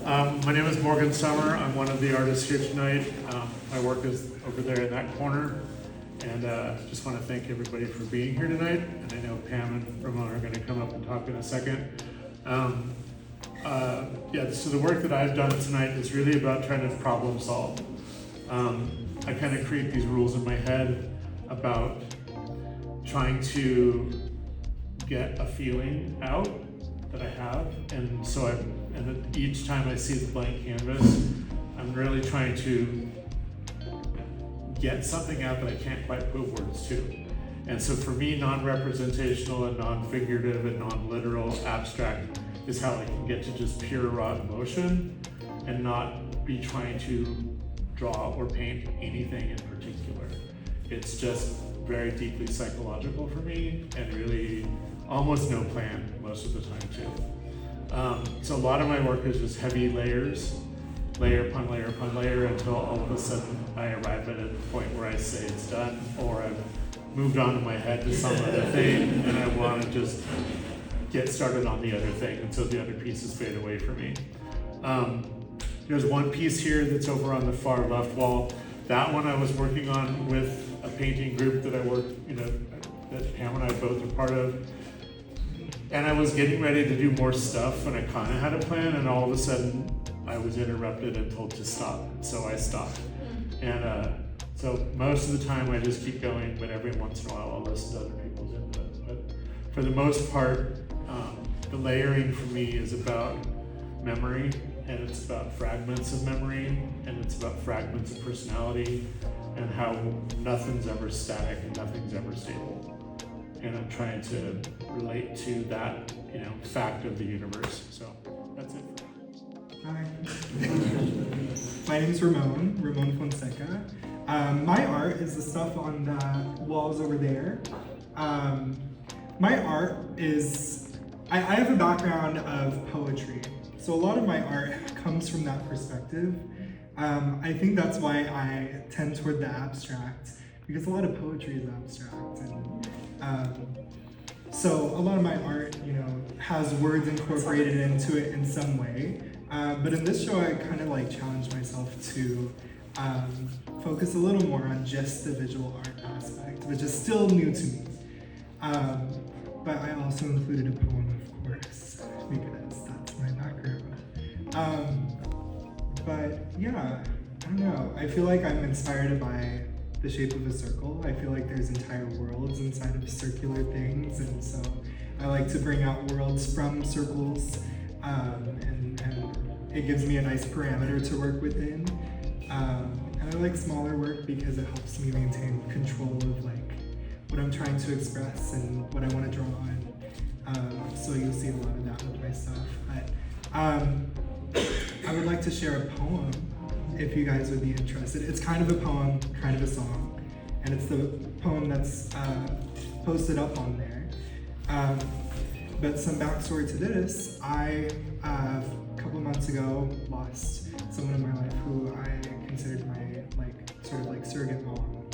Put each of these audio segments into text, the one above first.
My name is Morgan Summer. I'm one of the artists here tonight. My work is over there in that corner. And just want to thank everybody for being here tonight. And I know Pam and Ramon are going to come up and talk in a second. So the work that I've done tonight is really about trying to problem solve. I kind of create these rules in my head about trying to get a feeling out that I have, and each time I see the blank canvas, I'm really trying to get something out that I can't quite put words to. And so for me, non-representational and non-figurative and non-literal abstract is how I can get to just pure raw emotion and not be trying to draw or paint anything in particular. It's just very deeply psychological for me and really almost no plan most of the time too. So a lot of my work is just heavy layers, layer upon layer upon layer, until all of a sudden I arrive at a point where I say it's done, or I've moved on in my head to some other thing and I want to just get started on the other thing until the other pieces fade away from me. There's one piece here that's over on the far left wall. That one I was working on with a painting group that I work, that Pam and I both are part of. And I was getting ready to do more stuff and I kind of had a plan, and all of a sudden I was interrupted and told to stop. So I stopped. And so most of the time I just keep going, but every once in a while I'll listen to other people's input. But for the most part, the layering for me is about memory, and it's about fragments of memory, and it's about fragments of personality, and how nothing's ever static and nothing's ever stable. And I'm trying to relate to that, fact of the universe. So that's it. Hi. My name's Ramon Fonseca. My art is the stuff on the walls over there. My art is, I have a background of poetry. So a lot of my art comes from that perspective. I think that's why I tend toward the abstract, because a lot of poetry is abstract. And so a lot of my art, has words incorporated into it in some way. But in this show, I kind of challenged myself to focus a little more on just the visual art aspect, which is still new to me. But I also included a poem, of course, because that's my background. But yeah, I don't know. I feel like I'm inspired by the shape of a circle. I feel like there's entire worlds inside of circular things, and so I like to bring out worlds from circles, and it gives me a nice parameter to work within. And I like smaller work because it helps me maintain control of what I'm trying to express and what I want to draw on. So you'll see a lot of that with my stuff. But I would like to share a poem if you guys would be interested. It's kind of a poem, kind of a song, and it's the poem that's posted up on there. But some backstory to this, I, a couple of months ago, lost someone in my life who I considered my surrogate mom.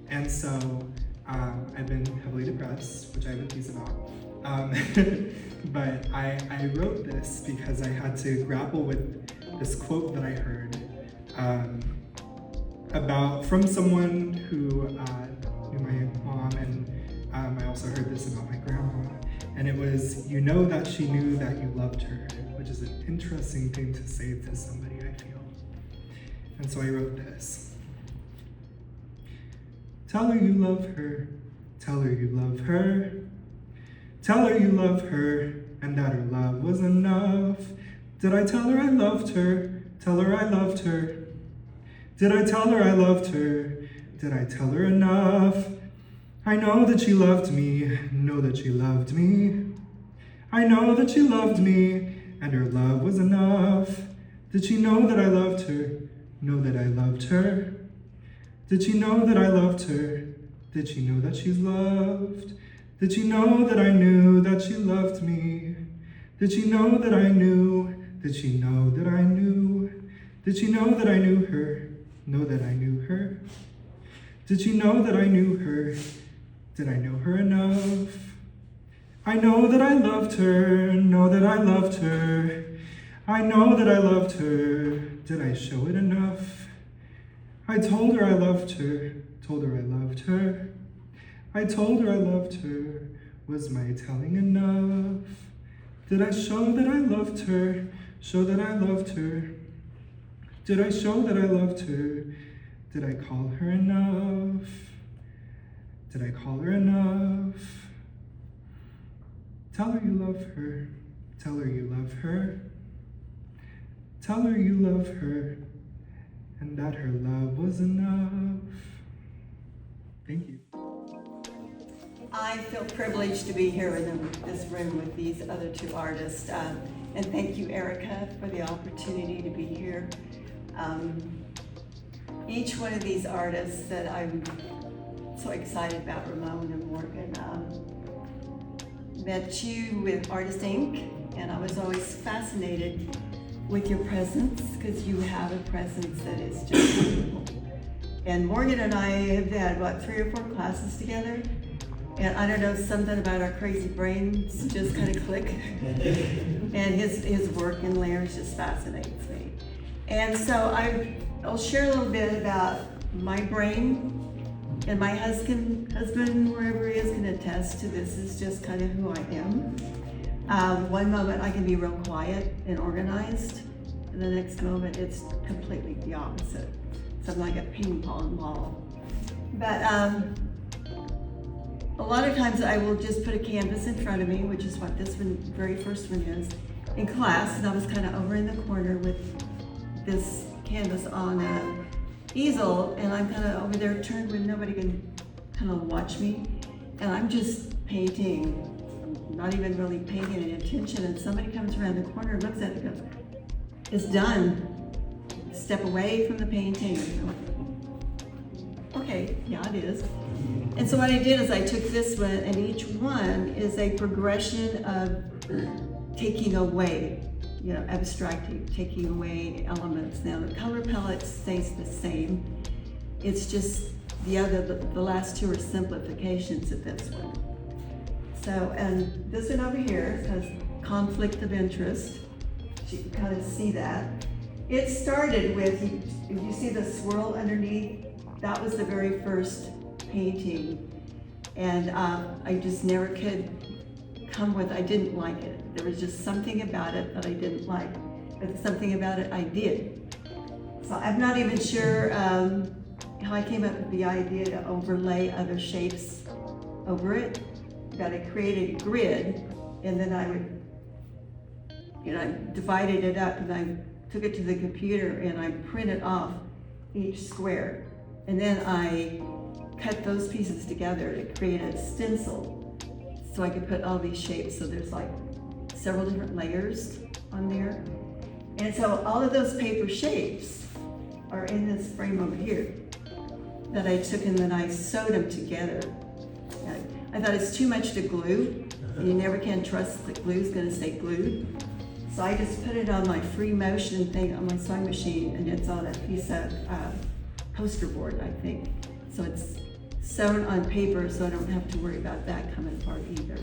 And so I've been heavily depressed, which I have a piece about. But I wrote this because I had to grapple with this quote that I heard from someone who knew my mom, and I also heard this about my grandma. And it was, you know that she knew that you loved her, which is an interesting thing to say to somebody, I feel. And so I wrote this. Tell her you love her, tell her you love her. Tell her you love her, and that her love was enough. Did I tell her I loved her? Tell her I loved her. Did I tell her I loved her? Did I tell her enough? I know that she loved me, know that she loved me. I know that she loved me, and her love was enough. Did she know that I loved her? Know that I loved her? Did she know that I loved her? Did she know that she's loved? Did she know that I knew that she loved me? Did she know that I knew? Did she know that I knew? Did she know that I knew her? Know that I knew her? Did she know that I knew her? Did I know her enough? I know that I loved her, know that I loved her. I know that I loved her. Did I show it enough? I told her I loved her. Told her I loved her. I told her I loved her. Was my telling enough? Did I show that I loved her? Show that I loved her? Did I show that I loved her? Did I call her enough? Did I call her enough? Tell her you love her. Tell her you love her. Tell her you love her, and that her love was enough. Thank you. I feel privileged to be here in this room with these other two artists. And thank you, Erica, for the opportunity to be here. Each one of these artists that I'm so excited about, Ramon and Morgan, met you with Artist Inc., and I was always fascinated with your presence, because you have a presence that is just beautiful. And Morgan and I have had, what, 3 or 4 classes together? And I don't know, something about our crazy brains just kind of click. And his work in layers just fascinates me. And so I'll share a little bit about my brain, and my husband, wherever he is, can attest to this, is just kind of who I am. One moment I can be real quiet and organized, and the next moment it's completely the opposite. So I'm like a ping pong ball. But a lot of times I will just put a canvas in front of me, which is what this one, very first one is, in class, and I was kind of over in the corner with this canvas on a easel, and I'm kind of over there turned where nobody can kind of watch me, and I'm just painting, not even really paying any attention, and somebody comes around the corner, looks at it, and goes, "It's done. Step away from the painting." Okay, yeah, it is. And so what I did is I took this one, and each one is a progression of taking away, abstracting, taking away elements. Now the color palette stays the same. It's just the last 2 are simplifications of this one. So, and this one over here has conflict of interest. You can kind of see that. It started with, if you see the swirl underneath, that was the very first painting. And I just never could I didn't like it. There was just something about it that I didn't like, but something about it I did. So I'm not even sure how I came up with the idea to overlay other shapes over it. But I created a grid, and then I would, I divided it up, and I took it to the computer, and I printed off each square. And then I cut those pieces together to create a stencil, so I could put all these shapes. So there's like several different layers on there. And so all of those paper shapes are in this frame over here that I took, and then I sewed them together. I thought it's too much to glue, and you never can trust that glue's gonna stay glued. So I just put it on my free motion thing on my sewing machine, and it's on a piece of poster board, I think. So it's sewn on paper, so I don't have to worry about that coming apart either.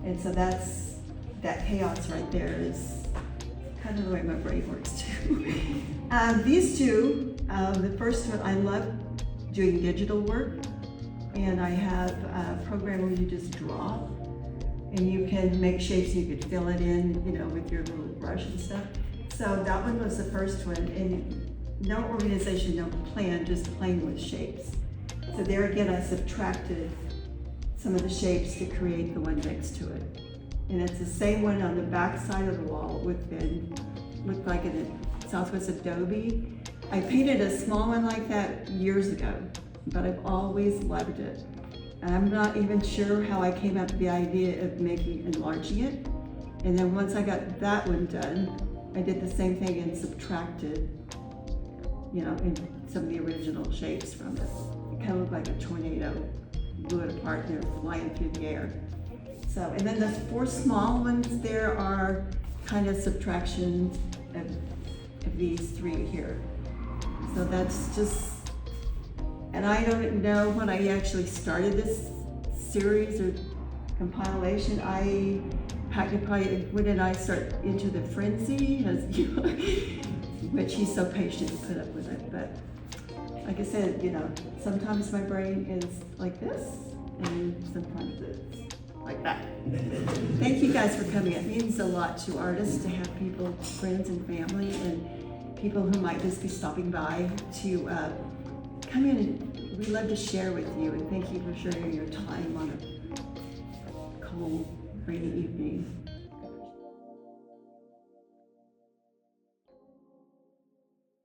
And so that chaos right there is kind of the way my brain works too. These two, the first one, I love doing digital work, and I have a program where you just draw, and you can make shapes, you could fill it in, with your little brush and stuff. So that one was the first one, and no organization, no plan, just playing with shapes. So there again, I subtracted some of the shapes to create the one next to it. And it's the same one on the back side of the wall looked like a Southwest Adobe. I painted a small one like that years ago, but I've always loved it. And I'm not even sure how I came up with the idea of enlarging it. And then once I got that one done, I did the same thing and subtracted, in some of the original shapes from it. It kind of looked like a tornado, blew it apart, and they're flying through the air. So, and then the 4 small ones there are kind of subtractions of these 3 here. So that's just, and I don't know when I actually started this series or compilation. I probably, when did I start into the frenzy? Which he's so patient to put up with it. But like I said, sometimes my brain is like this, and sometimes it's like that. Thank you guys for coming. It means a lot to artists to have people, friends and family, and people who might just be stopping by to come in, and we love to share with you. And thank you for sharing your time on a cold, rainy evening.